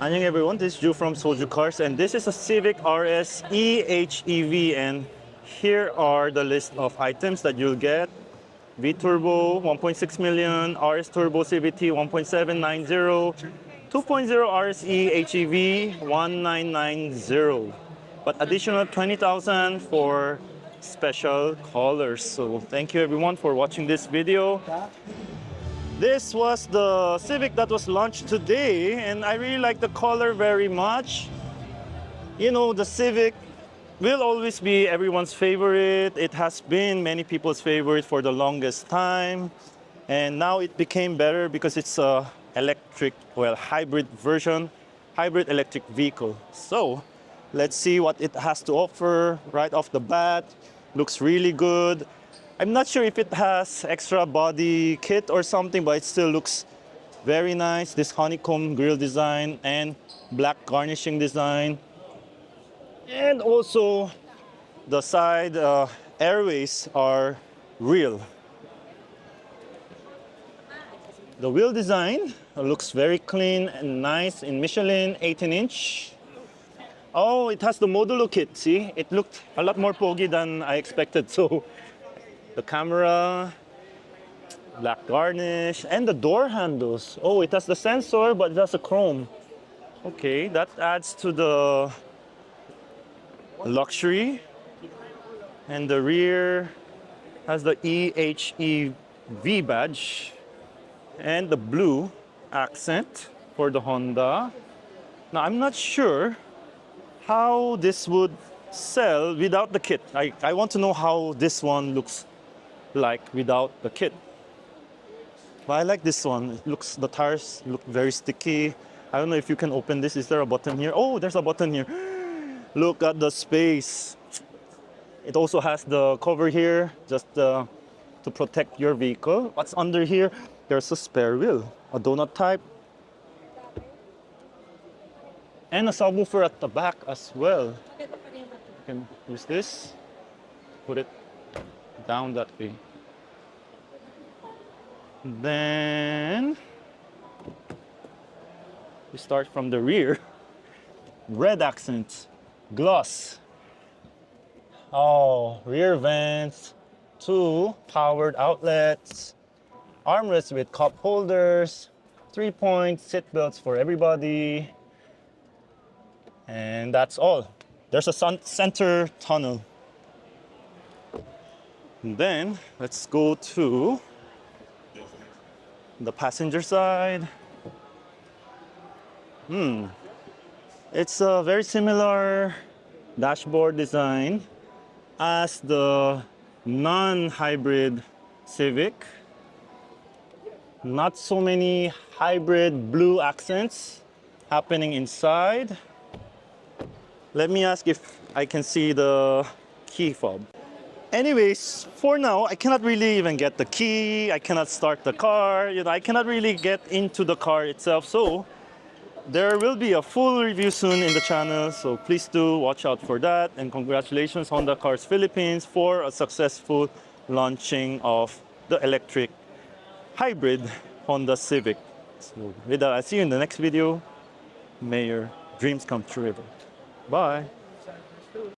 Annyeong everyone, this is Ju from Soju Cars, and this is a Civic RS HEV, and here are the list of items that you'll get. V-Turbo 1.6 million, RS Turbo CVT 1.790, 2.0 RSE HEV 1990, but additional 20,000 for special colors. So thank you everyone for watching this video. This was the Civic that was launched today, and I really like the color very much. You know, the Civic will always be everyone's favorite. It has been many people's favorite for the longest time, and now it became better because it's a electric, well, hybrid version, hybrid electric vehicle. So let's see what it has to offer right off the bat. Looks really good. I'm not sure if it has extra body kit or something, but it still looks very nice. This honeycomb grille design and black garnishing design. And also the side airways are real. The wheel design looks very clean and nice in Michelin 18-inch. Oh, it has the modulo kit. See, it looked a lot more pogy than I expected. So the camera, black garnish, and the door handles. Oh, it has the sensor, but it has a chrome. Okay, that adds to the luxury. And the rear has the EHEV badge and the blue accent for the Honda. Now, I'm not sure how this would sell without the kit. I want to know how this one looks like without the kit. But I like this one. It looks, the tires look very sticky. I don't know if you can open this. Is there a button here? Oh, there's a button here. Look at the space. It also has the cover here just to protect your vehicle. What's under here? There's a spare wheel, a donut type, and a subwoofer at the back as well. You can use this, put it down that way. Then we start from the rear. Red accent, gloss. Oh, rear vents, 2 powered outlets, armrests with cup holders, 3-point seat belts for everybody, and that's all. There's a center tunnel. And then let's go to the passenger side. It's a very similar dashboard design as the non-hybrid Civic. Not so many hybrid blue accents happening inside. Let me ask if I can see the key fob. Anyways, for now, I cannot really even get the key. I cannot start the car. You know, I cannot really get into the car itself. So there will be a full review soon in the channel. So please do watch out for that. And congratulations Honda Cars Philippines for a successful launching of the electric hybrid Honda Civic. So with that, I'll see you in the next video. May your dreams come true. Bye.